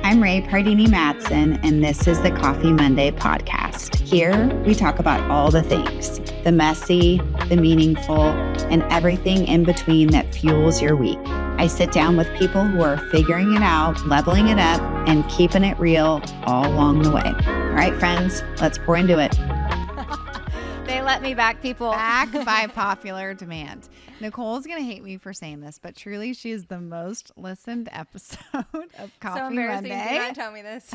I'm Rae Pardini-Mattson, and this is the Coffee Monday podcast. Here, we talk about all the things, the messy, the meaningful, and everything in between that fuels your week. I sit down with people who are figuring it out, leveling it up, and keeping it real all along the way. All right, friends, let's pour into it. They let me back, people. Back by popular demand. Nicole's going to hate me for saying this, but truly she is the most listened episode of Coffee So embarrassing. Monday. Do not tell me this.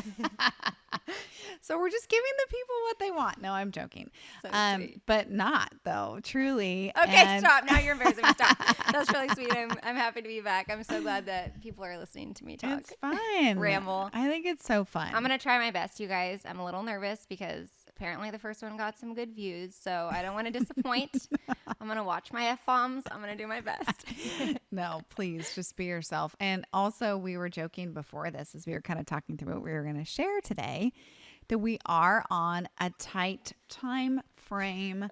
So we're just giving the people what they want. No, I'm joking. So sweet. But not, though, truly. Okay, stop. Now you're embarrassing me. Stop. That's really sweet. I'm happy to be back. I'm so glad that people are listening to me talk. It's fun. Ramble. I think it's so fun. I'm going to try my best, you guys. I'm a little nervous because apparently the first one got some good views, so I don't want to disappoint. I'm going to watch my F-bombs. I'm going to do my best. No, please just be yourself. And also, we were joking before this as we were kind of talking through what we were going to share today, that we are on a tight time frame.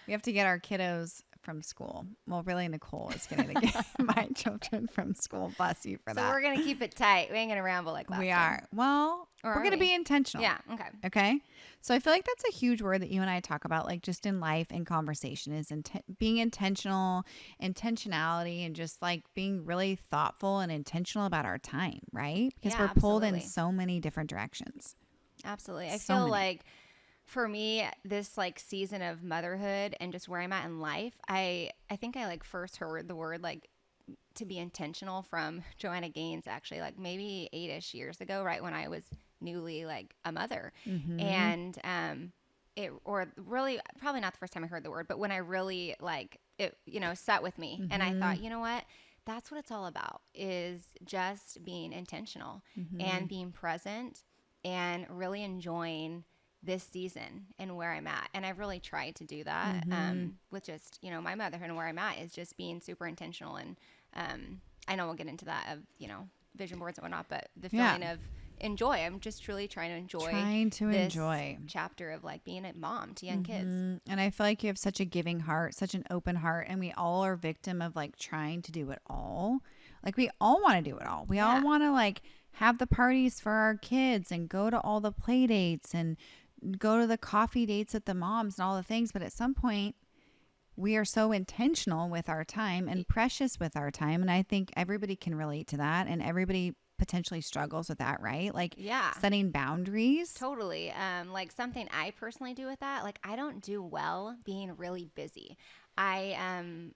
We have to get our kiddos from school. Well, really, Nicole is going to get my children from school. Bless you for that. So we're going to keep it tight. We ain't going to ramble like last time. We are. Well, Or we're are going to we? be intentional. Yeah, okay. Okay. So I feel like that's a huge word that you and I talk about, like just in life and conversation, is being intentional, intentionality, and just like being really thoughtful and intentional about our time, right? Because Yeah, we're pulled in absolutely. so many different directions. Absolutely. I So feel many. like for me, this like season of motherhood and just where I'm at in life, I think I like first heard the word like to be intentional from Joanna Gaines, actually, like maybe 8-ish years ago, right when I was newly like a mother. And it, or really probably not the first time I heard the word, but when I really like it, sat with me and I thought, you know what? That's what it's all about, is just being intentional and being present and really enjoying this season and where I'm at. And I've really tried to do that with just, my motherhood, and where I'm at is just being super intentional. And I know we'll get into that of, vision boards and whatnot, but the feeling of enjoy. I'm just truly trying to enjoy this chapter of like being a mom to young kids. And I feel like you have such a giving heart, such an open heart, and we all are victim of like trying to do it all. Like we all want to do it all. We all want to like have the parties for our kids and go to all the play dates and go to the coffee dates at the moms and all the things. But at some point, we are so intentional with our time and precious with our time. And I think everybody can relate to that, and everybody potentially struggles with that, right? Like setting boundaries. Totally. Like something I personally do with that, like I don't do well being really busy. I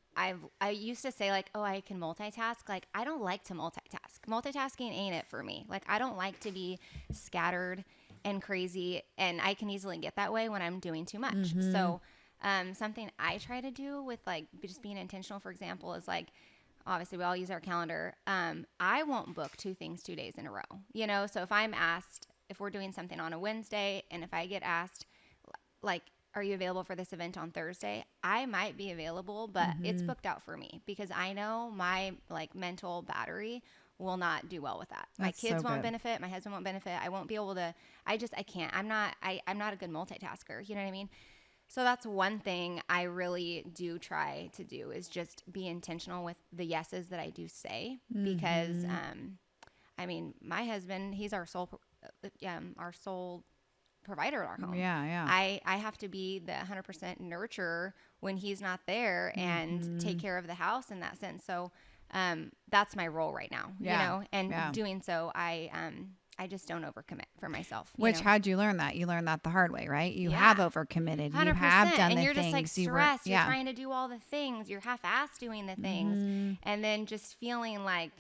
used to say like, oh, I can multitask. Like I don't like to multitask. Multitasking ain't it for me. Like I don't like to be scattered and crazy, and I can easily get that way when I'm doing too much. So something I try to do with like just being intentional, for example, is like, obviously we all use our calendar. I won't book 2 things 2 days in a row, so if I'm asked, if we're doing something on a Wednesday and if I get asked like, are you available for this event on Thursday? I might be available, but it's booked out for me because I know my like mental battery will not do well with that. My kids won't benefit. My husband won't benefit. I won't be able to, I can't. I'm not a good multitasker. You know what I mean? So that's one thing I really do try to do, is just be intentional with the yeses that I do say, because, I mean, my husband, he's our sole provider at our home. Yeah. I have to be the 100% nurturer when he's not there and take care of the house in that sense. So, that's my role right now, and doing so, I just don't overcommit for myself. How'd you learn that? You learned that the hard way, right? You have overcommitted. 100%. You have done and the you're things. Just like stressed. You're trying to do all the things. You're half-assed doing the things, and then just feeling like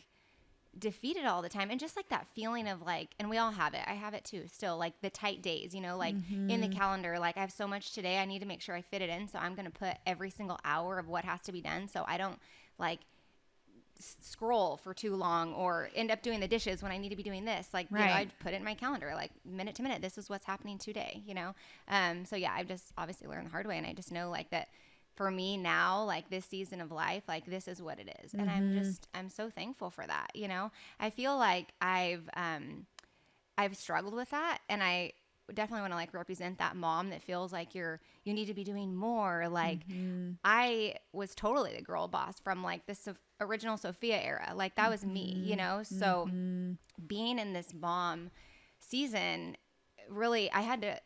defeated all the time. And just like that feeling of like, and we all have it. I have it too. Still, like the tight days. Like in the calendar. Like I have so much today. I need to make sure I fit it in. So I'm going to put every single hour of what has to be done, so I don't like scroll for too long or end up doing the dishes when I need to be doing this. Like, I put it in my calendar, like minute to minute, this is what's happening today, So yeah, I've just obviously learned the hard way. And I just know like that for me now, like this season of life, like this is what it is. And I'm so thankful for that. I feel like I've struggled with that. And I definitely want to like represent that mom that feels like you need to be doing more. Like I was totally the girl boss from like the original Sophia era. Like that was me, you know? So being in this mom season, really, I had to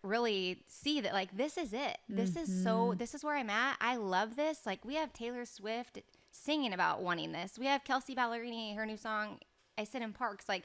really see that like, this is it. This is where I'm at. I love this. Like we have Taylor Swift singing about wanting this. We have Kelsey Ballerini, her new song, I Sit in Parks. Like,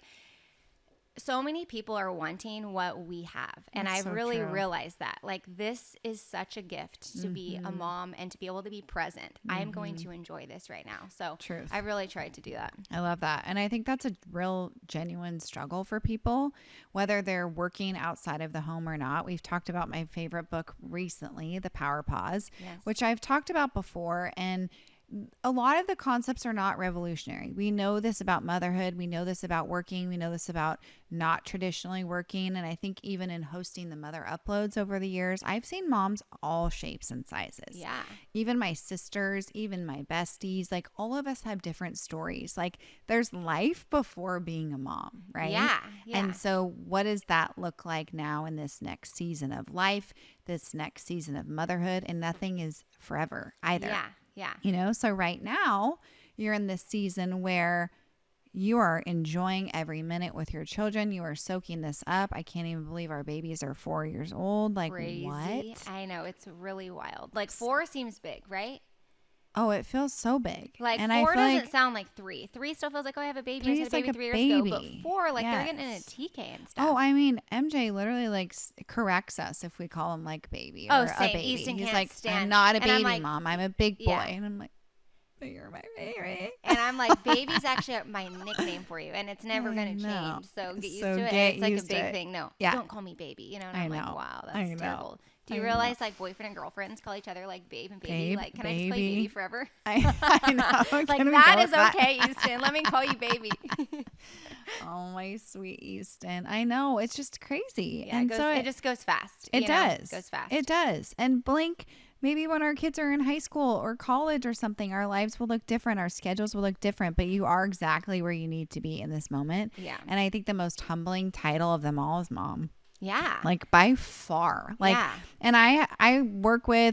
so many people are wanting what we have. And I've really realized that. Like, this is such a gift to be a mom and to be able to be present. I'm going to enjoy this right now. So I really tried to do that. I love that. And I think that's a real genuine struggle for people, whether they're working outside of the home or not. We've talked about my favorite book recently, The Power Pause, which I've talked about before. And a lot of the concepts are not revolutionary. We know this about motherhood. We know this about working. We know this about not traditionally working. And I think even in hosting the mother uploads over the years, I've seen moms all shapes and sizes. Yeah. Even my sisters, even my besties, like all of us have different stories. Like there's life before being a mom, right? Yeah. And so what does that look like now in this next season of life, this next season of motherhood? And nothing is forever either. Yeah. You know, so right now you're in this season where you are enjoying every minute with your children. You are soaking this up. I can't even believe our babies are 4 years old. Like, crazy. What? I know. It's really wild. Like 4 seems big, right? Oh, it feels so big. Like and 4 I feel doesn't like sound like 3. 3 still feels like, oh, I have a baby. 3 I had is a baby like a 3 years ago. But baby. 4, like they're Yes. getting in a TK and stuff. Oh, I mean, MJ literally like corrects us if we call him like baby or same. a baby. Easton He's can't like, stand. I'm not a And I'm baby, like, mom. I'm a big boy. Yeah. And I'm like, but you're my baby. And I'm like, baby's actually my nickname for you, and it's never going to know. change. So get used So to it. get And it's like a used to big it. thing. No, Yeah. don't call me baby. You know, and I I'm know. like, wow, I that's know. terrible. Do you I realize like boyfriend and girlfriends call each other like babe and baby? Babe, Like, can I just call you baby forever? I know. Like Can we that go is with that? okay, Easton. Let me call you baby. Oh, my sweet Easton. I know. It's just crazy. Yeah, And it just goes fast. it you know? does. It goes fast. It does. And blink, maybe when our kids are in high school or college or something, our lives will look different. Our schedules will look different, but you are exactly where you need to be in this moment. Yeah. And I think the most humbling title of them all is mom. Yeah. Like by far. Like, Yeah. and I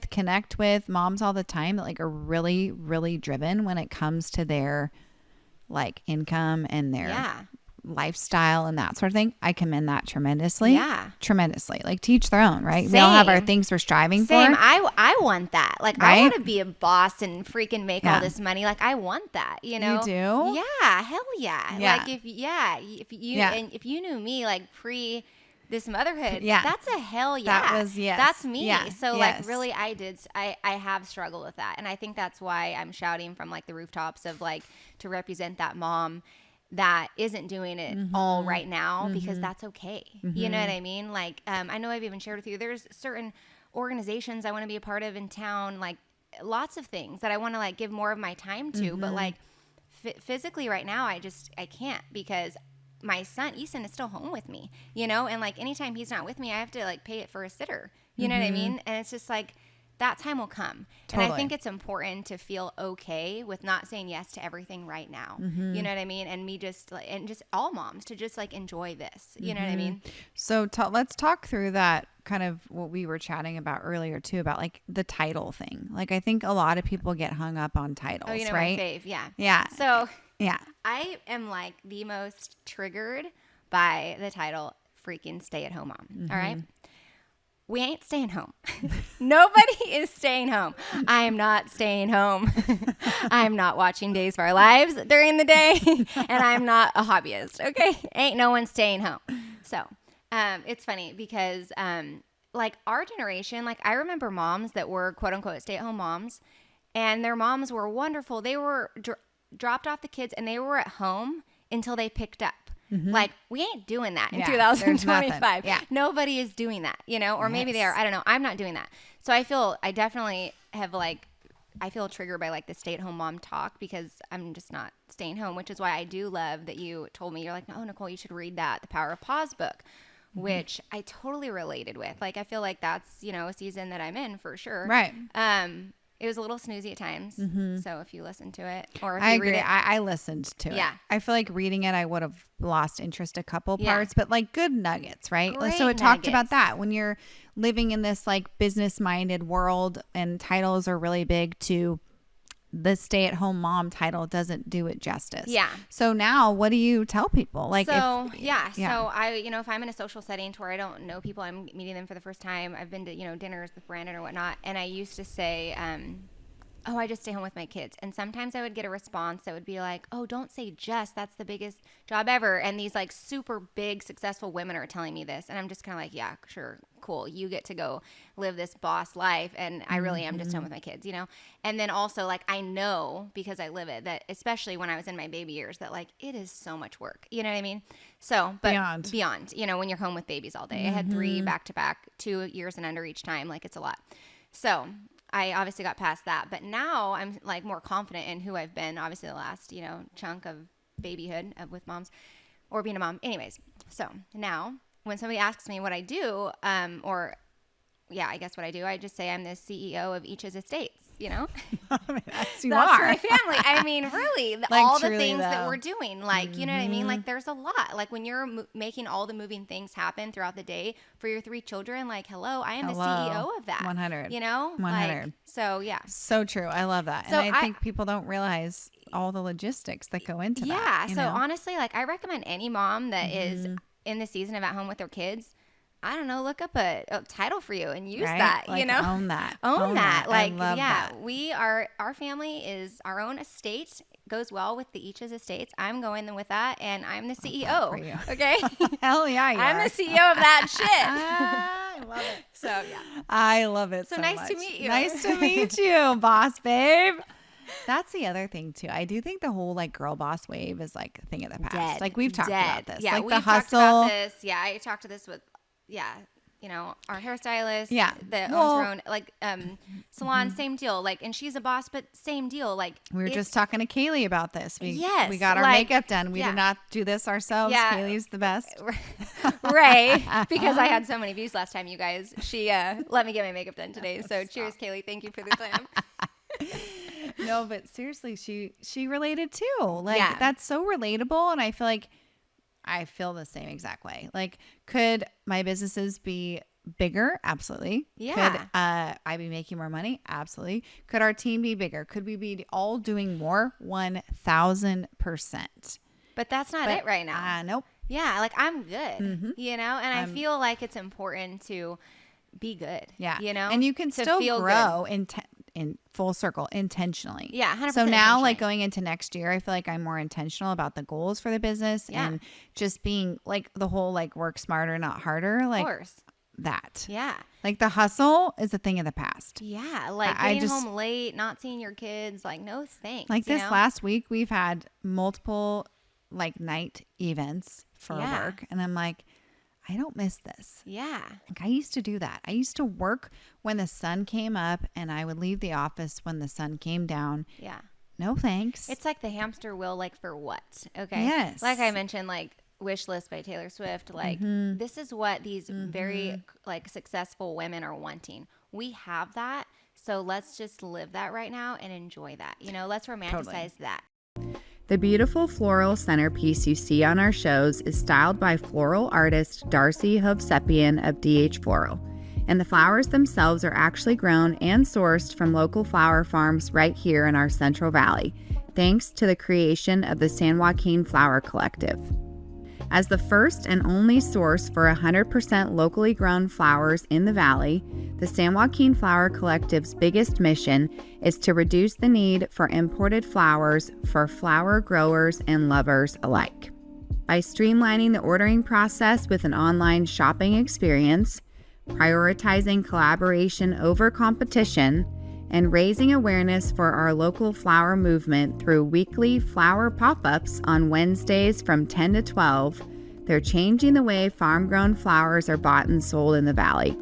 connect with moms all the time that like are really, really driven when it comes to their like income and their lifestyle and that sort of thing. I commend that tremendously. Yeah. Tremendously. Like to each their own, right? We all have our Same. things we're striving Same. for. I want that. Like I Right? want to be a boss and freaking make Yeah. all this money. Like I want that. You know? You do? Yeah. Hell yeah. Yeah. Like if you knew me like pre this motherhood, Yeah. that's a hell yeah. That was- yes. That's me. Yeah. So Yes. like really I have struggled with that. And I think that's why I'm shouting from like the rooftops of like to represent that mom that isn't doing it all right now because that's okay. You know what I mean? Like, I know I've even shared with you, there's certain organizations I want to be a part of in town, like lots of things that I want to like give more of my time to, but like physically right now, I can't because my son, Easton, is still home with me, you know? And like, anytime he's not with me, I have to like pay it for a sitter, you know what I mean? And it's just like, that time will come. Totally. And I think it's important to feel okay with not saying yes to everything right now. You know what I mean? And me just like, and just all moms to just like enjoy this. You know what I mean? So let's talk through that kind of what we were chatting about earlier too, about like the title thing. Like I think a lot of people get hung up on titles, Oh, you know right? my fave. Yeah. Yeah. So Yeah. I am like the most triggered by the title freaking stay at home mom. All right. We ain't staying home. Nobody is staying home. I am not staying home. I am not watching Days of Our Lives during the day. And I'm not a hobbyist. Okay. Ain't no one staying home. So it's funny because like our generation, like I remember moms that were quote unquote stay at home moms and their moms were wonderful. They were dropped off the kids and they were at home until they picked up. Like we ain't doing that in Yeah, there's 2025. nothing. Yeah. Nobody is doing that, you know, or maybe they are. I don't know. I'm not doing that. So I definitely have like, I feel triggered by like the stay at home mom talk because I'm just not staying home, which is why I do love that you told me, you're like, oh, Nicole, you should read that, The Power of Pause book, which I totally related with. Like, I feel like that's, you know, a season that I'm in for sure. Right. It was a little snoozy at times. So if you listen to it or if I you agree. read it. I listened to it. I feel like reading it, I would have lost interest a couple parts, but like good nuggets, right? Great So it talked about nuggets. that when you're living in this like business minded world and titles are really big to the stay-at-home mom title doesn't do it justice. Yeah. So now what do you tell people? Like, So yeah. I, if I'm in a social setting to where I don't know people, I'm meeting them for the first time. I've been to, dinners with Brandon or whatnot. And I used to say, oh, I just stay home with my kids. And sometimes I would get a response that would be like, oh, don't say just, that's the biggest job ever. And these like super big, successful women are telling me this. And I'm just kind of like, yeah, sure. Cool. You get to go live this boss life. And I really am just home with my kids, And then also like, I know because I live it that especially when I was in my baby years that like, it is so much work. You know what I mean? So, but beyond, when you're home with babies all day, I had 3 back-to-back, 2 years and under each time. Like it's a lot. So I obviously got past that, but now I'm like more confident in who I've been, obviously the last, chunk of babyhood with moms or being a mom. Anyways, so now when somebody asks me what I do, I guess what I do, I just say I'm the CEO of Eachus Estate. That's That's you are. my family. I mean, really, Like, all the truly, things that though. we're doing, like, you know what I mean? Like, there's a lot. Like, when you're making all the moving things happen throughout the day for your 3 children, like, hello, I am the CEO of that. 100. 100. Like, so, yeah. So true. I love that. So and I think people don't realize all the logistics that go into that. Yeah. So, honestly, like, I recommend any mom that is in the season of at home with their kids, I don't know, look up a title for you and use that, like, own that. Own that. Like, I love that. our family is our own estate, goes well with the Eachus Estates. I'm going with that, and I'm the CEO. For you. Okay? Hell yeah, you I'm are. the CEO of that shit. I love it. So, yeah. I love it so nice much. to meet you. Nice to meet you, boss babe. That's the other thing too. I do think the whole like girl boss wave is like a thing of the past. Dead. Like we've talked about this. Yeah, like we've the hustle. talked about this. Yeah, I talked to this with our hairstylist. Yeah. That owns her own like salon, same deal. Like, and she's a boss, but same deal. Like We were just talking to Kaylee about this. We got our like, makeup done. We did not do this ourselves. Yeah. Kaylee's the best. Rae, because I had so many views last time, you guys. She let me get my makeup done today. So cheers, Kaylee. Thank you for the glam. No, but seriously, she related too. Like that's so relatable, and I feel like I feel the same exact way. Like, could my businesses be bigger? Absolutely. Yeah. Could I be making more money? Absolutely. Could our team be bigger? Could we be all doing more? 1,000%. But that's not it right now. Nope. Yeah, like I'm good, and I feel like it's important to be good. Yeah. And you can still grow in full circle intentionally. Yeah, 100% So now like intentionally. going into next year, I feel like I'm more intentional about the goals for the business and just being like the whole like work smarter, not harder. Like Of course. that. Yeah. Like the hustle is a thing of the past. Yeah, like getting home late, not seeing your kids, like no thanks. Like this last week, we've had multiple like night events for work. And I'm like, I don't miss this. Yeah. Like I used to do that. I used to work when the sun came up and I would leave the office when the sun came down. Yeah. No thanks. It's like the hamster wheel, like for what? Okay. Yes. Like I mentioned, like Wish List by Taylor Swift. Like this is what these very like successful women are wanting. We have that. So let's just live that right now and enjoy that. Let's romanticize that. The beautiful floral centerpiece you see on our shows is styled by floral artist Darcy Hovsepian of DH Floral, and the flowers themselves are actually grown and sourced from local flower farms right here in our Central Valley, thanks to the creation of the San Joaquin Flower Collective. As the first and only source for 100% locally grown flowers in the valley, the San Joaquin Flower Collective's biggest mission is to reduce the need for imported flowers for flower growers and lovers alike. By streamlining the ordering process with an online shopping experience, prioritizing collaboration over competition, and raising awareness for our local flower movement through weekly flower pop-ups on Wednesdays from 10 to 12, they're changing the way farm-grown flowers are bought and sold in the valley.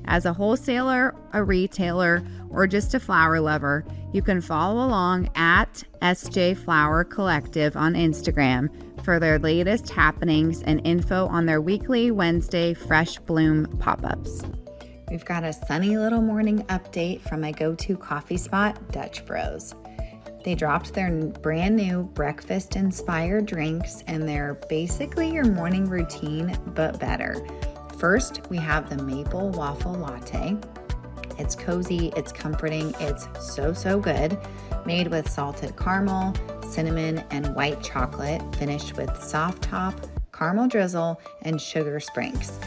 As a wholesaler, a retailer, or just a flower lover, you can follow along at SJ Flower Collective on Instagram for their latest happenings and info on their weekly Wednesday Fresh Bloom pop-ups. we've got a sunny little morning update from my go-to coffee spot, Dutch Bros. They dropped their brand new breakfast-inspired drinks, and they're basically your morning routine, but better. First, we have the maple waffle latte. It's cozy, it's comforting, it's so good. Made with salted caramel, cinnamon, and white chocolate, finished with soft top, caramel drizzle, and sugar sprinkles.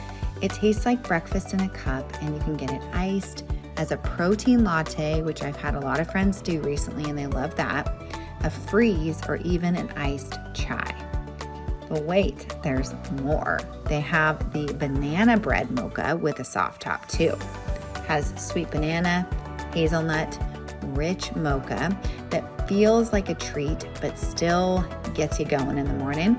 It tastes like breakfast in a cup, and you can get it iced as a protein latte, which I've had a lot of friends do recently, and they love that, a freeze, or even an iced chai. But wait, there's more. They have the banana bread mocha with a soft top too. Has sweet banana, hazelnut, rich mocha that feels like a treat but still gets you going in the morning.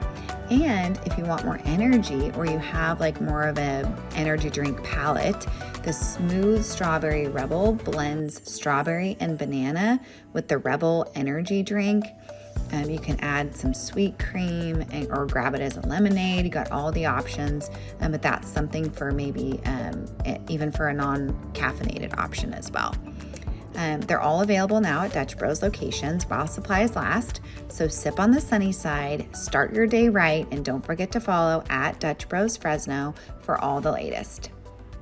And if you want more energy, or you have like more of a energy drink palate, the smooth strawberry Rebel blends strawberry and banana with the Rebel energy drink. You can add some sweet cream or grab it as a lemonade. You got all the options, but that's something for maybe even for a non-caffeinated option as well. They're all available now at Dutch Bros locations while supplies last. So sip on the sunny side, start your day right, and don't forget to follow at Dutch Bros Fresno for all the latest.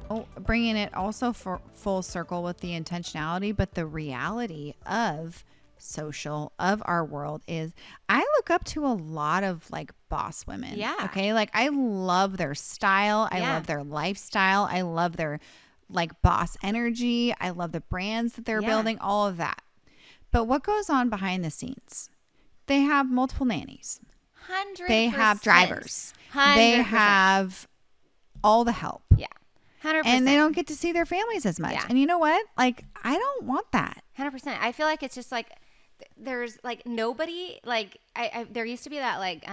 Oh, bringing it also for full circle with the intentionality, but the reality of social, of our world is I look up to a lot of like boss women. Yeah. Okay. Like I love their style. I love their lifestyle. I love their like boss energy. I love the brands that they're building, all of that. But what goes on behind the scenes? They have multiple nannies. 100%. They have drivers. 100%. They have all the help. Yeah. 100%. And they don't get to see their families as much. Yeah. And you know what? Like, I don't want that. 100%. I feel like it's just like there's like nobody like I there used to be that like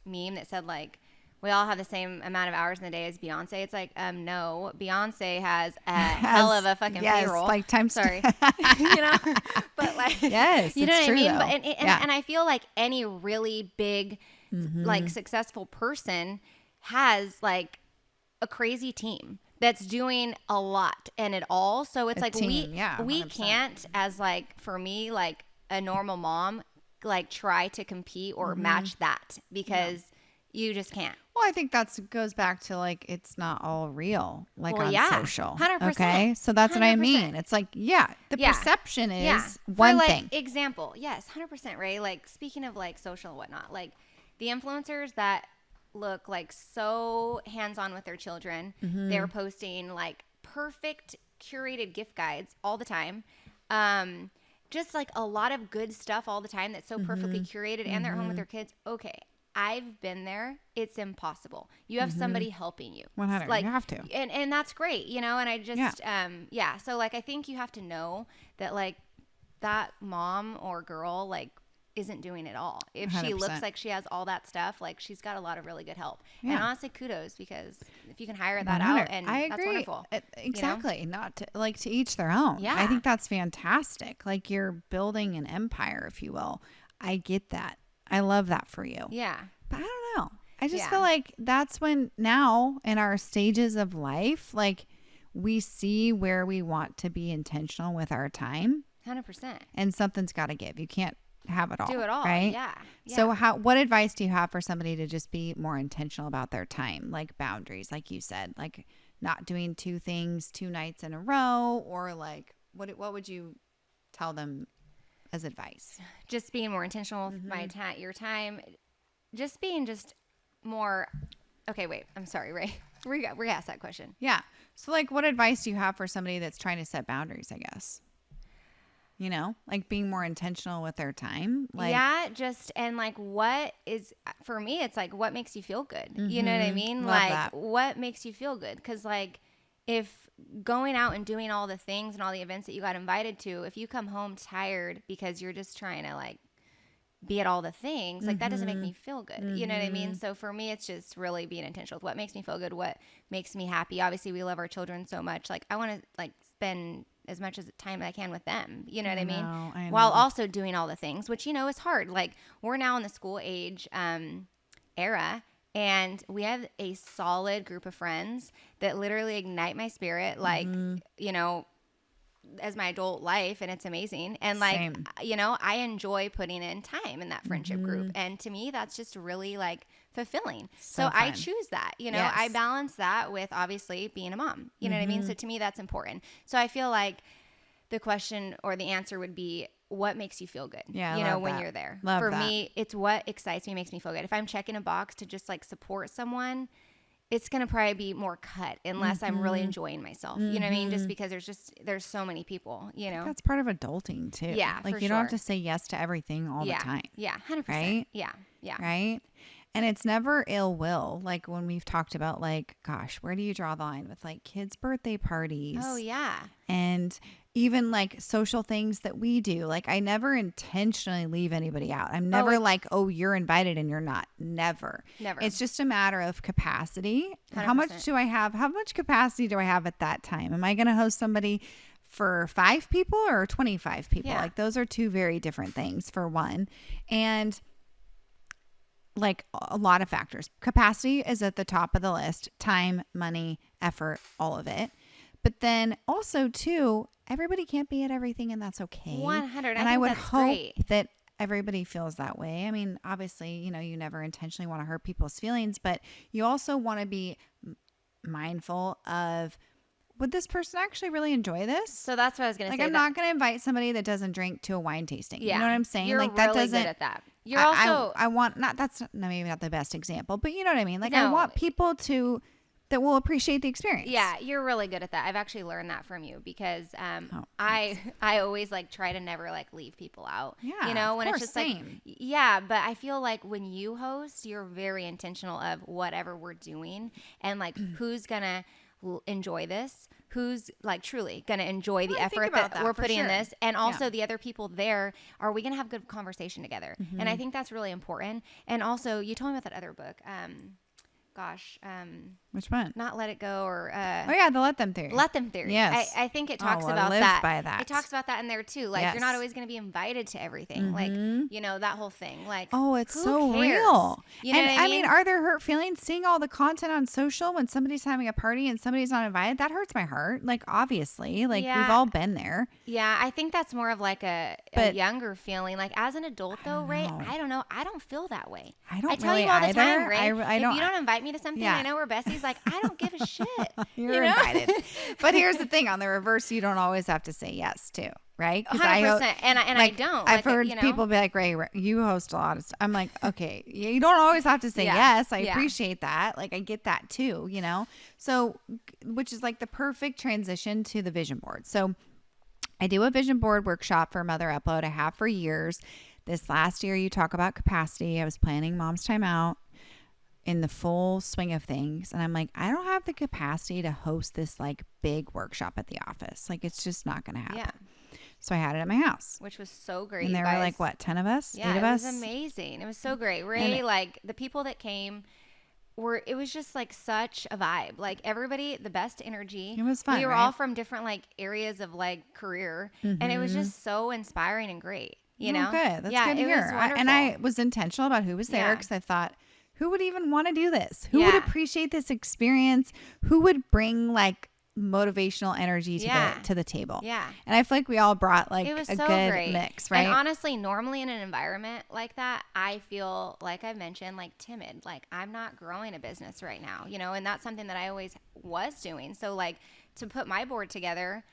meme that said like we all have the same amount of hours in the day as Beyonce. It's like no, Beyonce has a hell of a fucking payroll. Like times sorry, but like yes, you know what I mean. Though. But and I feel like any really big like successful person has like a crazy team that's doing a lot and it all. So it's like team, we 100%. can't, as like for me, like a normal mom, like try to compete or match that because you just can't. Well, I think that goes back to like it's not all real, like on social. 100%. Okay, so that's what I mean. It's like the perception is one like, thing. Example, yes, 100%, Rae. Like speaking of like social and whatnot, like the influencers that look like so hands-on with their children, they're posting like perfect curated gift guides all the time. Just like a lot of good stuff all the time that's so perfectly curated, and they're home with their kids. Okay, I've been there. It's impossible. You have somebody helping you. 100. Like, you have to. And that's great, you know, and I just, so like, I think you have to know that like that mom or girl, like, isn't doing it all. If 100%. She looks like she has all that stuff, like she's got a lot of really good help. And honestly, kudos, because if you can hire that 100. out, and I that's agree. wonderful. Exactly. You know? Not to, like to each their own. Yeah. I think that's fantastic. Like you're building an empire, if you will. I get that. I love that for you. Yeah. But I don't know. I just feel like that's when now in our stages of life, like we see where we want to be intentional with our time. 100%. And something's got to give. You can't have it all. Do it all. Right? Yeah. So what advice do you have for somebody to just be more intentional about their time? Like boundaries, like you said, like not doing 2 things 2 nights in a row, or like what would you tell them as advice? Just being more intentional with your time. Just being more. Okay, wait. I'm sorry, Rae. Re-ask that question. Yeah. So like what advice do you have for somebody that's trying to set boundaries, I guess? You know, like being more intentional with their time. Like, and like what is, for me, it's like what makes you feel good. You know what I mean? Love like that. what makes you feel good? Because like if going out and doing all the things and all the events that you got invited to, if you come home tired because you're just trying to like be at all the things, like that doesn't make me feel good. You know what I mean? So for me, it's just really being intentional with what makes me feel good, what makes me happy. Obviously, we love our children so much. Like I want to like spend as much as time as I can with them. You know what I mean? I know. While also doing all the things, which, you know, is hard. Like we're now in the school age era, And we have a solid group of friends that literally ignite my spirit, like, you know, as my adult life, and it's amazing. And like, Same. you know, I enjoy putting in time in that friendship group. And to me, that's just really like fulfilling. So I fun. choose that, you know, Yes. I balance that with obviously being a mom, you know what I mean? So to me, that's important. So I feel like the question or the answer would be, what makes you feel good? Yeah, I you know, love when that. you're there. Love For that. me, it's what excites me, makes me feel good. If I'm checking a box to just like support someone, it's going to probably be more cut unless I'm really enjoying myself. You know what I mean? Just because there's so many people, you know? That's part of adulting too. Yeah, like for you don't have sure. to say yes to everything all the time. Yeah, 100%. Right? Yeah, yeah. Right? And it's never ill will. Like when we've talked about like, gosh, where do you draw the line with like kids' birthday parties? Oh, yeah. And even like social things that we do. Like I never intentionally leave anybody out. I'm never like, oh, you're invited and you're not. Never. Never. It's just a matter of capacity. 100%. How much do I have? How much capacity do I have at that time? Am I going to host somebody for 5 people or 25 people? Yeah. Like those are two very different things for one. And like a lot of factors. Capacity is at the top of the list. Time, money, effort, all of it. But then also too, everybody can't be at everything and that's okay. 100. And I would that's hope great. that everybody feels that way. I mean, obviously, you know, you never intentionally want to hurt people's feelings, but you also want to be mindful of, would this person actually really enjoy this? So that's what I was going to Like, say. I'm not going to invite somebody that doesn't drink to a wine tasting. Yeah. You know what I'm saying? You're like really that doesn't. good at that. You're also. I want not. That's maybe not the best example, but you know what I mean. Like I No. want people that will appreciate the experience. Yeah, you're really good at that. I've actually learned that from you because I always like try to never like leave people out. Yeah, you know, of when course, it's just same. like yeah, but I feel like when you host, you're very intentional of whatever we're doing and like who's gonna enjoy this, who's like truly gonna enjoy the Well, I think effort about that that we're for putting in sure. this, and also Yeah. the other people there, are we gonna have good conversation together? And I think that's really important. And also, you told me about that other book. Which one? Not Let It Go or Oh yeah, the Let Them Theory. Let Them Theory. Yes. I think it Oh, talks I about live that. by that. It talks about that in there too. Like Yes. you're not always going to be invited to everything. Like, you know, that whole thing. Like, Oh, it's who so cares? real. You know and what I mean? are there hurt feelings seeing all the content on social when somebody's having a party and somebody's not invited? That hurts my heart. Like obviously, like Yeah. we've all been there. Yeah, I think that's more of like a But- younger feeling. Like as an adult though, Ray, know. I don't know. I don't feel that way. I don't I tell really you all the either. time, Ray. I don't. If you don't invite me to something, Yeah. I know we're besties. Like I don't give a shit. You're you know? invited. But here's the thing: on the reverse, you don't always have to say yes to, right? 100%. And I don't. I've Like, heard you know? people be like, Ray, you host a lot of stuff. I'm like, okay, you don't always have to say Yeah. yes. I Yeah. appreciate that. Like, I get that too, you know? So, which is like the perfect transition to the vision board. So, I do a vision board workshop for Mother Upload. I have for years. This last year, you talk about capacity. I was planning Mom's Time Out in the full swing of things. And I'm like, I don't have the capacity to host this like big workshop at the office. Like, it's just not going to happen. Yeah. So I had it at my house. Which was so great. And there you were guys. like, what, 10 of us? Yeah, 8 of it us? was amazing. It was so great. Ray, like the people that came it was just like such a vibe. Like everybody, the best energy. It was fun, We were right? all from different like areas of like career, and it was just so inspiring and great. You know, Oh, good. That's yeah, good to it hear. was wonderful. And I was intentional about who was there Yeah. because I thought, who would even want to do this? Who would Yeah. appreciate this experience? Who would bring like motivational energy to Yeah. to the table? Yeah. And I feel like we all brought like It was a so good great. mix, right? And honestly, normally in an environment like that, I feel like I mentioned, like timid. Like I'm not growing a business right now, you know, and that's something that I always was doing. So like to put my board together,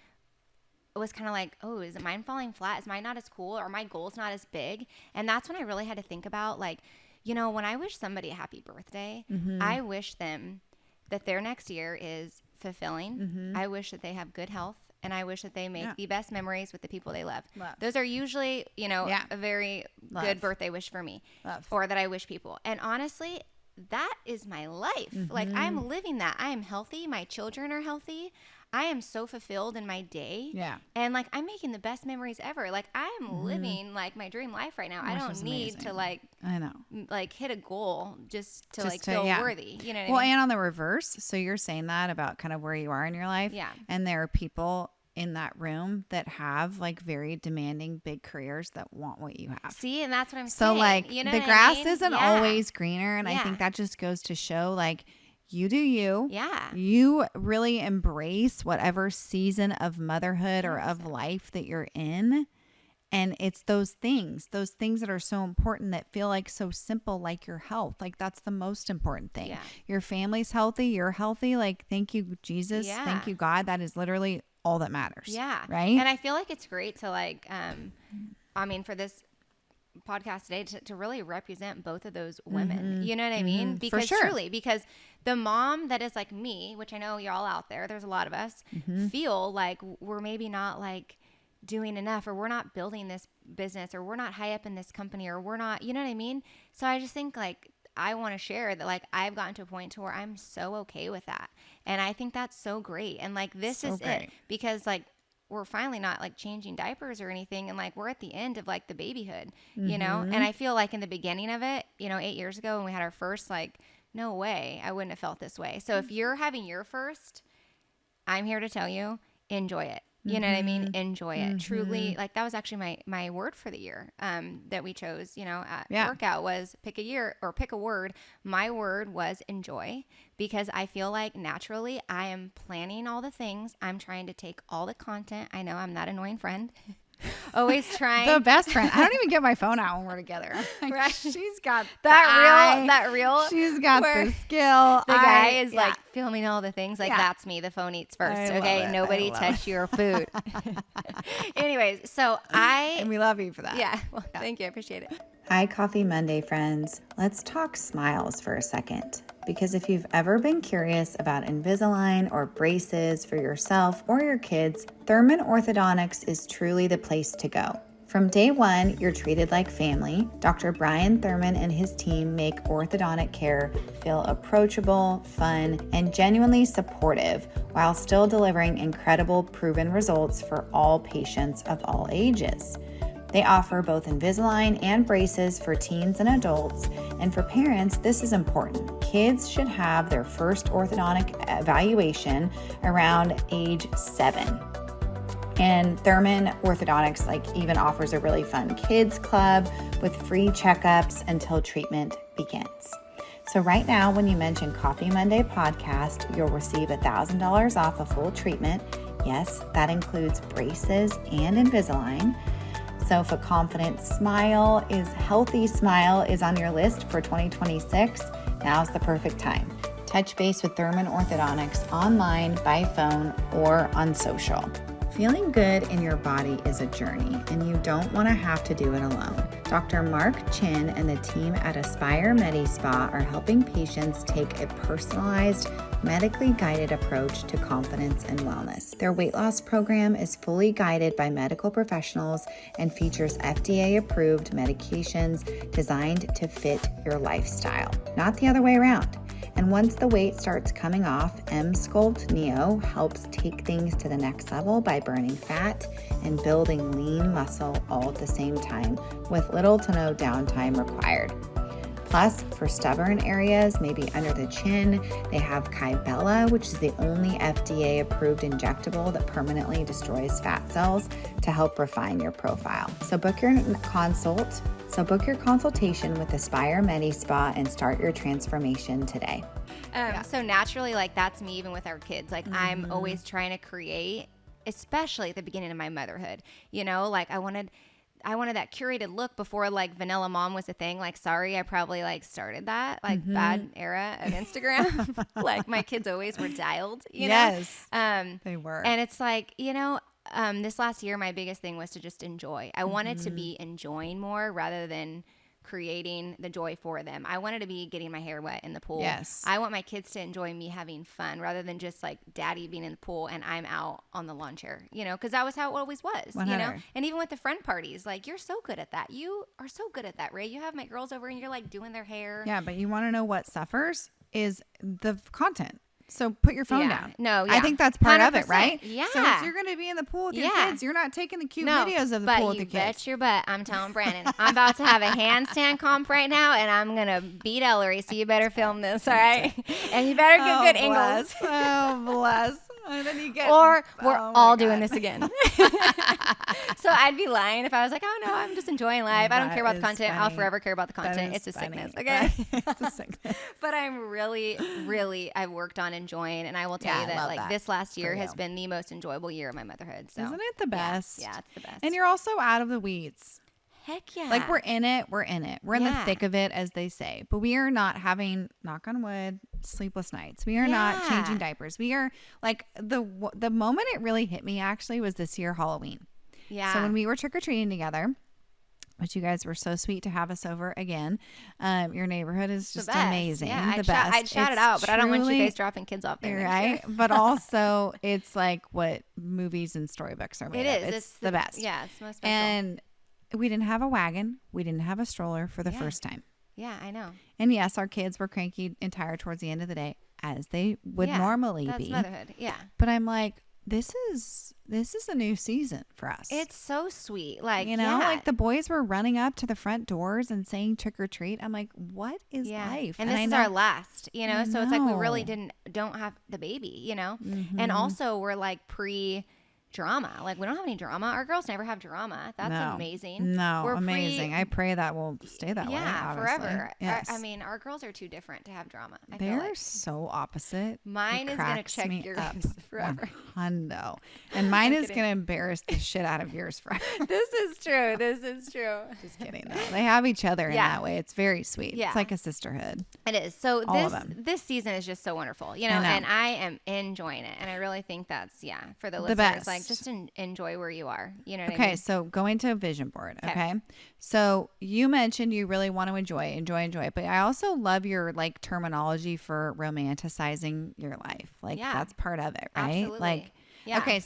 it was kind of like, oh, is mine falling flat? Is mine not as cool? Or my goals not as big? And that's when I really had to think about like, you know, when I wish somebody a happy birthday, I wish them that their next year is fulfilling. I wish that they have good health. And I wish that they make the best memories with the people they love. Those are usually, you know, a very good birthday wish for me. Or that I wish people. And honestly, that is my life. Like I'm living that. I am healthy. My children are healthy. I am so fulfilled in my day. Yeah. And like I'm making the best memories ever. Like I am living like my dream life right now. I Which don't is need amazing. to like I know. like hit a goal just to Just like to- feel yeah. worthy. You know what Well, I mean? and on the reverse, so you're saying that about kind of where you are in your life. Yeah. And there are people in that room that have like very demanding big careers that want what you have. See, and that's what I'm So saying. like You know the what grass I mean? isn't Yeah. always greener. And I Yeah. think that just goes to show like you do you. Yeah. You really embrace whatever season of motherhood or of life that you're in. And it's those things that are so important that feel like so simple, like your health. Like that's the most important thing. Yeah. Your family's healthy. You're healthy. Like, thank you, Jesus. Yeah. Thank you, God. That is literally all that matters. Yeah. Right. And I feel like it's great to like, I mean, for this podcast today to really represent both of those women. You know what I mean? Because sure. truly, because the mom that is like me, which I know y'all out there's a lot of us, feel like we're maybe not like doing enough, or we're not building this business, or we're not high up in this company, or we're not, you know what I mean? So I just think like I want to share that like I've gotten to a point to where I'm so okay with that. And I think that's so great. And like this So is great. it, because like we're finally not like changing diapers or anything. And like, we're at the end of like the babyhood, you know? And I feel like in the beginning of it, 8 years ago when we had our first, like, no way, I wouldn't have felt this way. So if you're having your first, I'm here to tell you, enjoy it. You know what I mean? Enjoy it. Truly, like that was actually my word for the year that we chose, at workout was pick a year or pick a word. My word was enjoy, because I feel like naturally I am planning all the things. I'm trying to take all the content. I know I'm that annoying friend. Always trying. The best friend. I don't even get my phone out when we're together. Like, Right. She's got that reel. She's got where the skill. The guy is like filming all the things. Like, Yeah. that's me. The phone eats first. I love Okay. it. Nobody I love touch your food. Anyways, so and we love you for that. yeah. Well, thank you. I appreciate it. Hi, Coffee Monday friends. Let's talk smiles for a second. Because if you've ever been curious about Invisalign or braces for yourself or your kids, Thurman Orthodontics is truly the place to go. From day one, you're treated like family. Dr. Brian Thurman and his team make orthodontic care feel approachable, fun, and genuinely supportive while still delivering incredible proven results for all patients of all ages. They offer both Invisalign and braces for teens and adults, and for parents, this is important. Kids should have their first orthodontic evaluation around age 7. And Thurman Orthodontics even offers a really fun kids club with free checkups until treatment begins. So right now, when you mention Coffee Monday Podcast, you'll receive $1,000 off a full treatment. Yes, that includes braces and Invisalign. So if a confident healthy smile is on your list for 2026, now's the perfect time. Touch base with Thurman Orthodontics online, by phone, or on social. Feeling good in your body is a journey, and you don't want to have to do it alone. Dr. Mark Chin and the team at Aspire MediSpa are helping patients take a personalized, medically guided approach to confidence and wellness. Their weight loss program is fully guided by medical professionals and features FDA-approved medications designed to fit your lifestyle, not the other way around. And once the weight starts coming off, M-Sculpt Neo helps take things to the next level by burning fat and building lean muscle all at the same time with little to no downtime required. Plus, for stubborn areas, maybe under the chin, they have Kybella, which is the only FDA-approved injectable that permanently destroys fat cells to help refine your profile. So book your consultation with Aspire MediSpa and start your transformation today. So naturally, that's me even with our kids. I'm always trying to create, especially at the beginning of my motherhood, I wanted that curated look before vanilla mom was a thing. Sorry, I probably started that bad era of Instagram. My kids always were dialed, Yes, know? they were. And it's this last year, my biggest thing was to just enjoy. I wanted to be enjoying more rather than creating the joy for them. I wanted to be getting my hair wet in the pool. Yes. I want my kids to enjoy me having fun rather than just daddy being in the pool and I'm out on the lawn chair, because that was how it always was, 100. And even with the friend parties, you're so good at that. You are so good at that, Rae. You have my girls over and you're doing their hair. Yeah, but you want to know what suffers is the content. So put your phone down. No, yeah. I think that's part of it, 100%. right? Yeah. So if you're going to be in the pool with your kids, you're not taking the cute videos of the pool with your kids. But you bet your butt, I'm telling Brandon, I'm about to have a handstand comp right now, and I'm going to beat Ellery, so you better film this, all right? And you better get good angles. Oh, bless. And then you get, or we're oh all my doing God. this again. So I'd be lying if I was like, oh no, I'm just enjoying life. I don't That care about the is content. I'll funny. forever care about the That content. is It's a funny. sickness. Okay. It's a sickness. But I'm really, I've worked on enjoying. And I will tell Yeah, you I that love like that this last year for has you. been the most enjoyable year of my motherhood. So Isn't it the best? Yeah, it's the best. And you're also out of the weeds. Heck yeah. Like we're in it. We're in the Yeah. thick of it, as they say. But we are not having, knock on wood, sleepless nights. We are not changing Yeah. diapers. We are like the moment it really hit me actually was this year Halloween. Yeah. So when we were trick-or-treating together, which you guys were so sweet to have us over again. Your neighborhood is The just best. amazing. Yeah, the best. I'd shout it It's out, but I don't want you truly- guys dropping kids off there. You're next year. right. But also it's like what movies and storybooks are made It of. is. It's the best. Yeah, it's most special. And we didn't have a wagon. We didn't have a stroller for the Yeah. first time. yeah, I know. And yes, our kids were cranky and tired towards the end of the day, as they would Yeah, normally That's be. motherhood. Yeah. But I'm like, this is a new season for us. It's so sweet. Like, You know, yeah. like the boys were running up to the front doors and saying trick or treat. I'm like, what is life? And this I is know- our last, you know, I so it's like we really know. don't have the baby, you know, Mm-hmm. and also we're like pre-drama. Like we don't have any drama. Our girls never have drama. That's No. amazing. No, We're amazing. I pray that will stay that way. yeah, obviously. forever. Yes. I mean, our girls are too different to have drama. I feel They're like. so opposite. Mine It is gonna cracks check me yours up forever. Hundo. And mine is kidding. going to embarrass the shit out of yours forever. This is true. This is true. Just kidding. Though. They have each other in Yeah. that way. It's very sweet. Yeah. It's like a sisterhood. It is. So All of them. this season is just so wonderful, you I know, know. and I am enjoying it. And I really think that's, for the The listeners, best. like just enjoy where you are. You know what I Okay, mean? so going to a vision board. Okay. Okay. So you mentioned you really want to enjoy, but I also love your like terminology for romanticizing your life. Like Yeah. that's part of it, right? Absolutely. Like, Yeah. okay,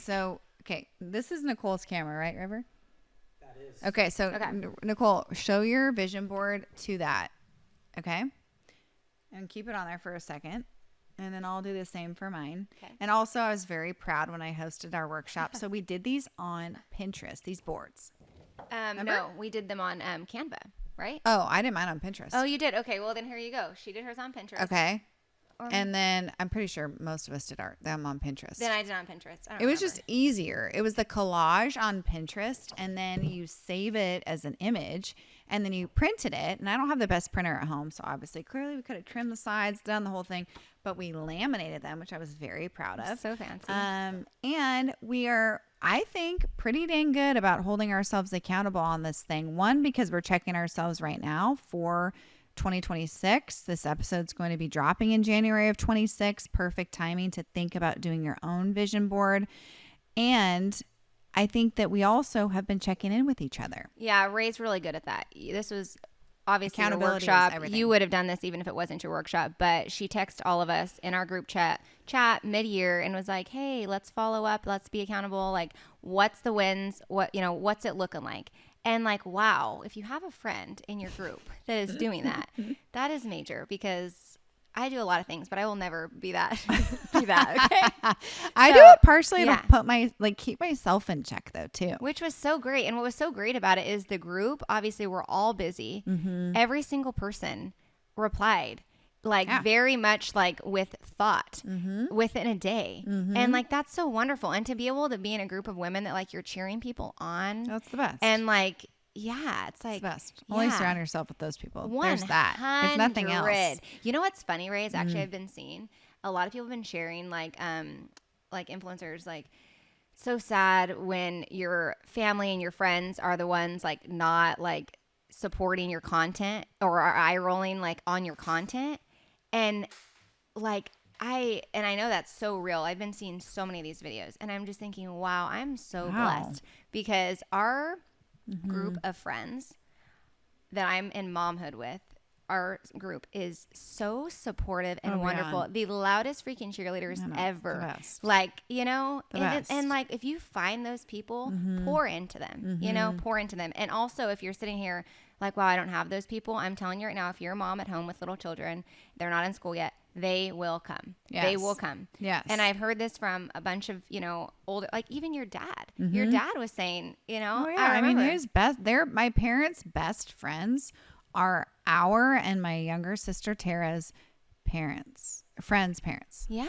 this is Nicole's camera, right, River? That is. Okay, so Okay. Nicole, show your vision board to that. Okay. And keep it on there for a second. And then I'll do the same for mine. Okay. And also, I was very proud when I hosted our workshop. So we did these on Pinterest, these boards. No, we did them on Canva, right? Oh, I did mine on Pinterest. Oh, you did? Okay, well then here you go. She did hers on Pinterest. Okay. Or- And then I'm pretty sure most of us did them on Pinterest. Then I did on Pinterest. I don't It was remember. just easier. It was the collage on Pinterest, and then you save it as an image, and then you printed it. And I don't have the best printer at home, so obviously, clearly, we could have trimmed the sides, done the whole thing, but we laminated them, which I was very proud of. So fancy. And we are, I think, pretty dang good about holding ourselves accountable on this thing. One, because we're checking ourselves right now for 2026. This episode's going to be dropping in January of 26. Perfect timing to think about doing your own vision board. And I think that we also have been checking in with each other. Yeah, Ray's really good at that. This was obviously your Accountability is workshop. everything. You would have done this even if it wasn't your workshop, but she texted all of us in our group chat mid-year and was like, hey, let's follow up. Let's be accountable. Like, what's the wins? What's it looking like? And like, wow, if you have a friend in your group that is doing that, that is major, because I do a lot of things, but I will never be that. Okay. I do So, it partially yeah. to put keep myself in check though too. Which was so great. And what was so great about it is the group, obviously we're all busy. Mm-hmm. Every single person replied Yeah. very much like with thought Mm-hmm. within a day. And like, that's so wonderful. And to be able to be in a group of women that like you're cheering people on That's the best. and like, yeah, it's It's like the best. Only yeah. surround yourself with those people. There's that. If nothing else. 100. You know what's funny, Ray? Is actually I've been seeing a lot of people have been sharing like influencers like, so sad when your family and your friends are the ones like not like supporting your content or are eye rolling like on your content. And like I know that's so real. I've been seeing so many of these videos and I'm just thinking, wow, I'm so Wow. blessed, because our group of friends that I'm in momhood with, our group is so supportive and Oh, wonderful. man. The loudest freaking cheerleaders I know, ever. the best. Like, you know, The and, best. and like if you find those people, pour into them, pour into them. And also if you're sitting here like, wow, I don't have those people, I'm telling you right now, if you're a mom at home with little children, they're not in school yet, they will come. They Yes. will come. Yes. And I've heard this from a bunch of, older, like even your dad. Your dad was saying, Oh yeah. I mean, remember. they're my parents' best friends are our and my younger sister Tara's friends' parents. Yeah.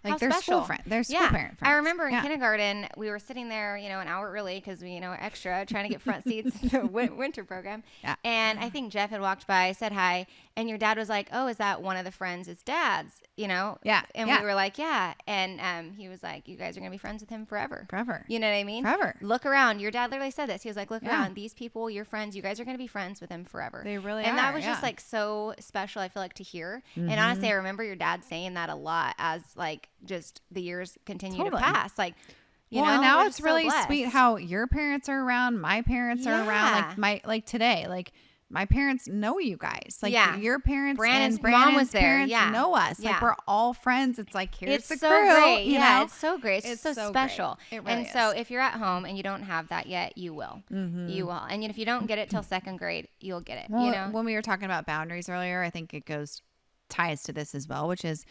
Like How they're special. school friends. They're school parent friends. I remember in kindergarten, we were sitting there, an hour early because we, extra trying to get front seats in the winter program. Yeah. And I think Jeff had walked by, said hi, and your dad was like, "Oh, is that one of the friends? It's Dad's." Yeah. And we were like, "Yeah." And he was like, "You guys are gonna be friends with him forever." Forever. You know what I mean? Forever. Look around. Your dad literally said this. He was like, "Look Yeah. around. These people, your friends. You guys are gonna be friends with him forever." They really and are. that was just yeah. like so special. I feel like to hear. And honestly, I remember your dad saying that a lot as like just the years continue to pass. Like, and now we're it's so really blessed. sweet how your parents are around, my parents are around. Like today, like my parents know you guys. Like your parents Brandon's and Brandon's mom was there. parents Yeah. know us. Yeah. Like we're all friends. It's like here's It's the so crew. great. You Yeah, know? it's so great. It's so special. Great. It really and so is. if you're at home and you don't have that yet, you will. You will. And if you don't get it till second grade, you'll get it. Well, when we were talking about boundaries earlier, I think it ties to this as well, which is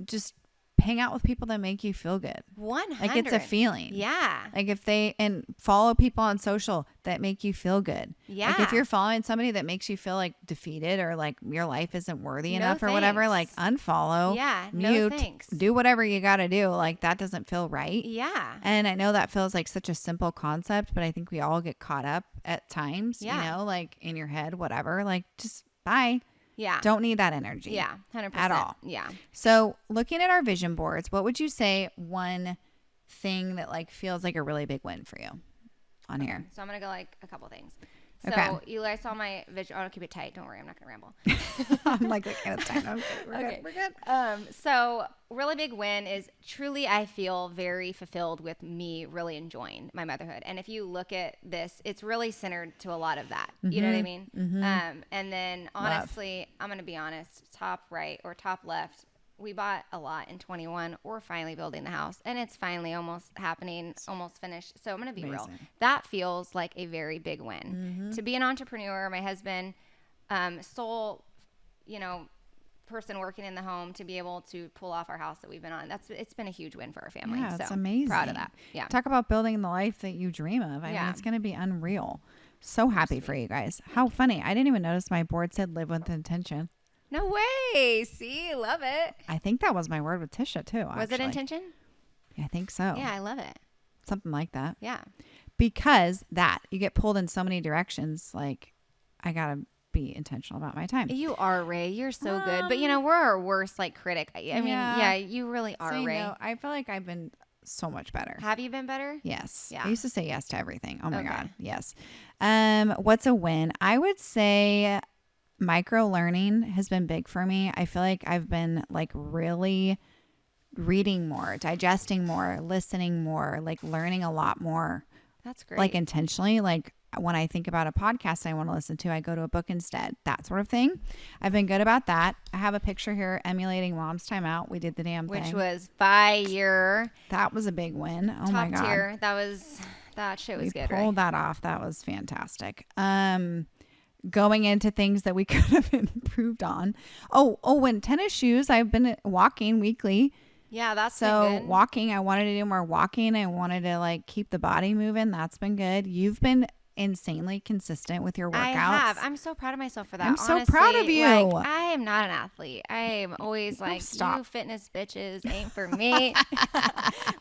just hang out with people that make you feel good. 100. Like it's a feeling. Yeah. Like and follow people on social that make you feel good. Yeah. Like if you're following somebody that makes you feel like defeated or like your life isn't worthy enough or whatever, like unfollow, mute, thanks. do whatever you got to do. Like that doesn't feel right. Yeah. And I know that feels like such a simple concept, but I think we all get caught up at times, like in your head, whatever, like just bye. Yeah. Don't need that energy. Yeah. 100%. At all. Yeah. So looking at our vision boards, what would you say one thing that like feels like a really big win for you on here? So I'm going to go like a couple things. So Okay. you guys saw my vision. I'll keep it tight. Don't worry. I'm not going to ramble. I'm like, it's time. Okay, we're good. So really big win is truly I feel very fulfilled with me really enjoying my motherhood. And if you look at this, it's really centered to a lot of that. You know what I mean? And then honestly, I'm going to be honest, top right or top left, we bought a lot in 21. We're finally building the house and it's finally almost happening, almost finished. So I'm going to be real. That feels like a very big win. To be an entrepreneur, my husband, sole, person working in the home, to be able to pull off our house that we've been on. It's been a huge win for our family. Yeah, it's so amazing. Proud of that. Yeah. Talk about building the life that you dream of. I mean, it's going to be unreal. So happy for you guys. How funny. I didn't even notice my board said live with intention. No way. See, love it. I think that was my word with Tisha too. Was it intention? Yeah, I think so. Yeah, I love it. Something like that. Yeah. Because you get pulled in so many directions. Like I got to be intentional about my time. You are, Rae. You're so good. But we're our worst critic. I mean, you really are, Rae. I feel like I've been so much better. Have you been better? Yes. Yeah. I used to say yes to everything. Oh my God. Yes. What's a win? I would say micro learning has been big for me. I feel like I've been like really reading more, digesting more, listening more, like learning a lot more. That's great. Like intentionally, like when I think about a podcast I want to listen to, I go to a book instead, that sort of thing. I've been good about that. I have a picture here emulating Mom's Time Out. We did the damn thing. Which was fire. That was a big win. Oh my God. Top tier. That shit was good, We pulled that off. That was fantastic. Going into things that we could have improved on. And tennis shoes. I've been walking weekly. Yeah, that's so been good. Walking. I wanted to do more walking. I wanted to like keep the body moving. That's been good. You've been insanely consistent with your workouts. I have. I'm so proud of myself for that. I'm honestly. so proud of you. Like, I am not an athlete. I am always like, you fitness bitches ain't for me.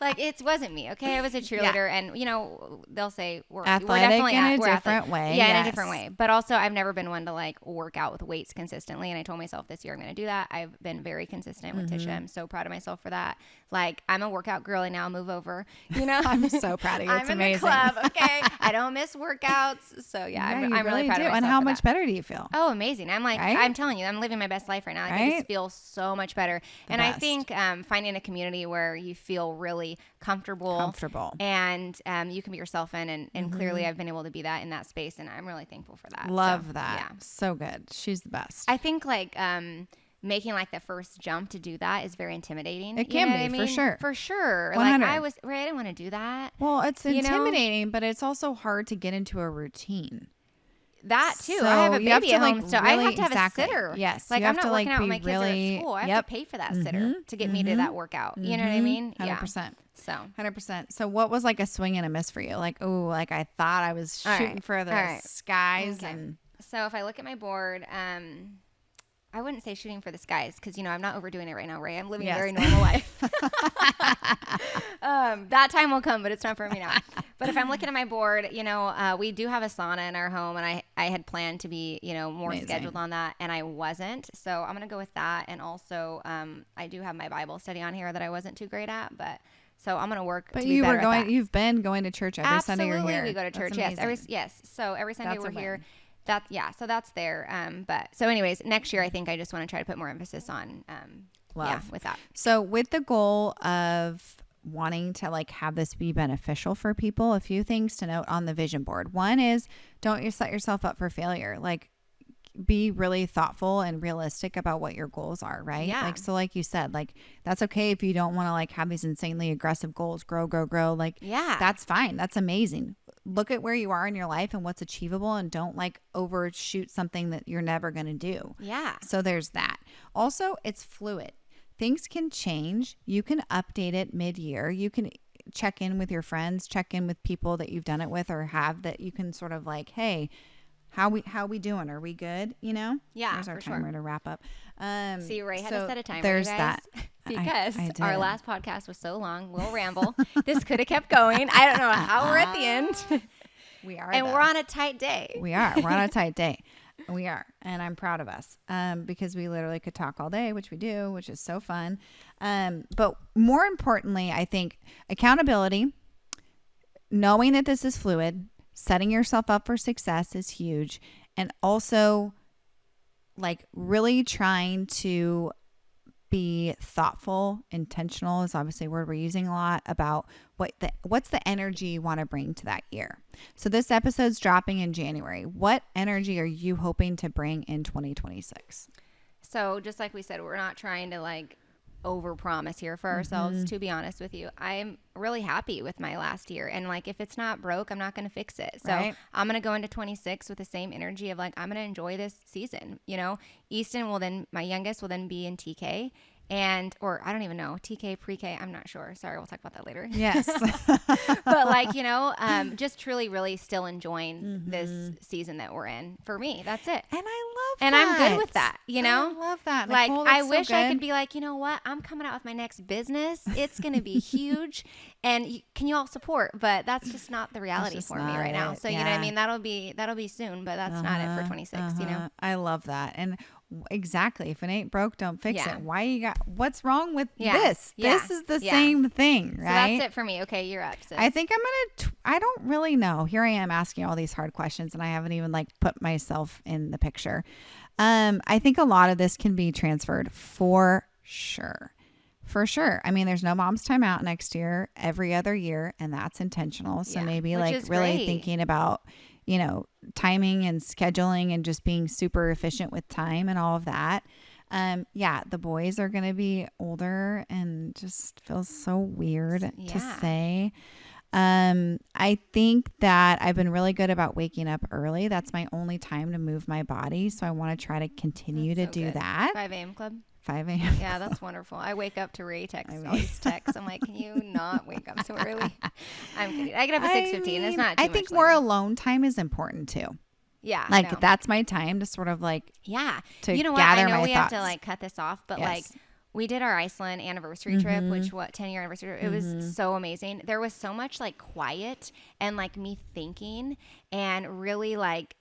Like it wasn't me. Okay, I was a cheerleader, and they'll say we're definitely in a different way. Yeah, in a different way. But also, I've never been one to like work out with weights consistently. And I told myself this year I'm going to do that. I've been very consistent with Tisha. I'm so proud of myself for that. Like I'm a workout girly now. Move over. I'm so proud of you. It's I'm amazing. in the club. Okay, I don't miss workouts. So I'm really proud of myself. And how for much that. better do you feel? Oh, amazing. I'm like, right? I'm telling you, I'm living my best life right now. Like, I just feel so much better. And best. I think finding a community where you feel really comfortable. And you can be yourself in. And clearly I've been able to be that in that space. And I'm really thankful for that. Love that. Yeah. So good. She's the best. I think like making like the first jump to do that is very intimidating. It can be, for sure. For sure. 100. Like I didn't want to do that. Well, it's intimidating, but it's also hard to get into a routine. That too. So I have a baby at home, so really, I have to have a sitter. Yes. Like I'm not working out when my kids are at school. I have to pay for that sitter to get me to that workout. You know what I mean? 100%. Yeah. So 100%. So what was like a swing and a miss for you? Like, I thought I was shooting for the skies. Okay. And so if I look at my board, I wouldn't say shooting for the skies because, I'm not overdoing it right now, Rae. I'm living Yes. a very normal life. That time will come, but it's not for me now. But if I'm looking at my board, we do have a sauna in our home, and I had planned to be, more Amazing. scheduled on that, and I wasn't. So I'm going to go with that. And also, I do have my Bible study on here that I wasn't too great at, but so I'm going to work to be better at that. You've been going to church every Sunday you're here. Absolutely, we go to church. Yes. So every Sunday we're here. So that's there. But so anyways, next year I think I just want to try to put more emphasis on love with that. So with the goal of wanting to like have this be beneficial for people, a few things to note on the vision board. One is don't set yourself up for failure. Like be really thoughtful and realistic about what your goals are, right? Yeah. Like, so like you said, like that's okay if you don't want to like have these insanely aggressive goals, grow. Like, that's fine. That's amazing. Look at where you are in your life and what's achievable, and don't like overshoot something that you're never going to do. Yeah. So there's that. Also, it's fluid. Things can change. You can update it mid-year. You can check in with your friends, check in with people that you've done it with or have, that you can sort of like, hey, how we doing? Are we good? Yeah. There's our timer to wrap up. See, Rae had to set a timer. There's guys, that. Because I our last podcast was so long. We'll ramble. This could have kept going. I don't know how we're at the end. We are. And we're on a tight day. We are. We're on a tight day. We are. And I'm proud of us because we literally could talk all day, which we do, which is so fun. But more importantly, I think accountability, knowing that this is fluid, setting yourself up for success is huge. And also like really trying to be thoughtful, intentional is obviously a word we're using a lot, about what's the energy you want to bring to that year. So this episode's dropping in January. What energy are you hoping to bring in 2026? So just like we said, we're not trying to like overpromise here for ourselves. To be honest with you, I'm really happy with my last year, and like if it's not broke, I'm not going to fix it. So I'm going to go into 26 with the same energy of like I'm going to enjoy this season. Easton my youngest will then be in TK, or I don't even know, TK, pre-K, I'm not sure. Sorry, we'll talk about that later. Yes. But like, just truly, really still enjoying this season that we're in. For me, that's it. And I love and that. I'm good with that, I love that. Like, Nicole, I so wish good. I could be like, you know what? I'm coming out with my next business. It's going to be huge. And can you all support? But that's just not the reality for me right now. So, you know what I mean? That'll be soon, but that's not it for 26, I love that. And exactly. If it ain't broke, don't fix Yeah. it. What's wrong with this? Yeah. This is the same thing, right? So that's it for me. Okay, you're up. Sis. I think I'm going to, I don't really know. Here I am asking all these hard questions and I haven't even like put myself in the picture. I think a lot of this can be transferred for sure. For sure. I mean, there's no mom's time out next year, every other year, and that's intentional. So maybe like really thinking about, timing and scheduling and just being super efficient with time and all of that. The boys are going to be older and just feels so weird to say. I think that I've been really good about waking up early. That's my only time to move my body. So I want to try to continue to do that. 5 a.m. club. 5 a.m. Yeah, that's wonderful. I wake up to Rae all these texts. I'm like, can you not wake up so early? I'm kidding. I get up at 6:15. It's not too I think much more later. alone time is important too. Yeah. Like that's my time to sort of like to gather you know what? I know my we thoughts. have to like cut this off, but like we did our Iceland anniversary trip, which 10-year anniversary trip. It was so amazing. There was so much like quiet and like me thinking and really like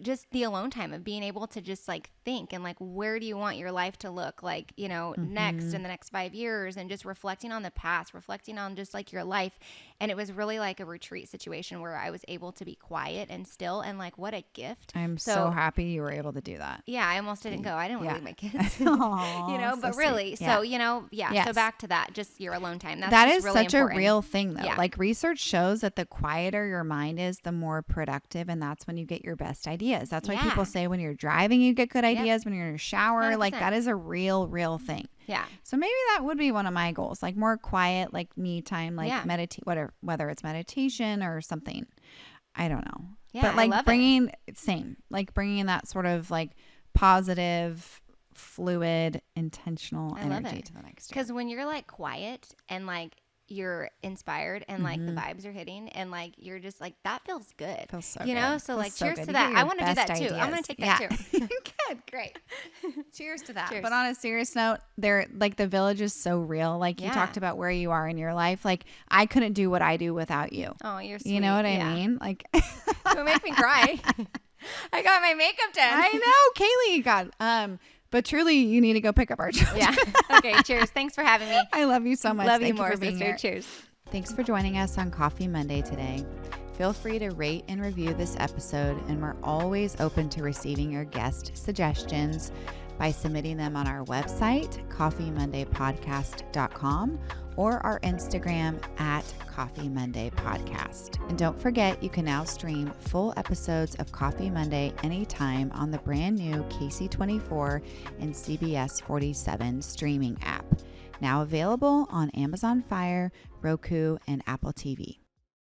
just the alone time of being able to just like think and like where do you want your life to look like next in the next 5 years, and just reflecting on the past, reflecting on just like your life. And it was really like a retreat situation where I was able to be quiet and still, and like what a gift. I'm so happy you were able to do that. Yeah, I almost didn't go. I didn't want to leave my kids. Aww, but so really, sweet. so back to that, just your alone time. That just is really such important. a real thing though. Yeah. Like research shows that the quieter your mind is, the more productive, and that's when you get your best ideas. That's why people say when you're driving, you get good ideas. When you're in your shower, 100%. like that is a real thing. Yeah. So maybe that would be one of my goals, like more quiet, like me time, like meditate, whether it's meditation or something. I don't know. Yeah, but like I love bringing that sort of like positive, fluid, intentional energy to the next year. Because when you're like quiet and like you're inspired and like the vibes are hitting and like you're just like that feels good. Feels so you know, good. so Feels like so cheers good. to You that. get your I want to do best that too. I'm gonna ideas. take that too. Good, great. Cheers to that. Cheers. But on a serious note, like the village is so real. Like you talked about where you are in your life. Like I couldn't do what I do without you. Oh, you're sweet. You know what I mean? Like Don't make me cry. I got my makeup done. I know, Kaylee. God. But truly, you need to go pick up our children. Yeah. Okay. Cheers. Thanks for having me. I love you so much. Love Thank you more, for being sister. here. Cheers. Thanks for joining us on Coffee Monday today. Feel free to rate and review this episode, and we're always open to receiving your guest suggestions by submitting them on our website, coffeemondaypodcast.com, or our Instagram at Coffee Monday Podcast. And don't forget, you can now stream full episodes of Coffee Monday anytime on the brand new KC24 and CBS 47 streaming app, now available on Amazon Fire, Roku, and Apple TV.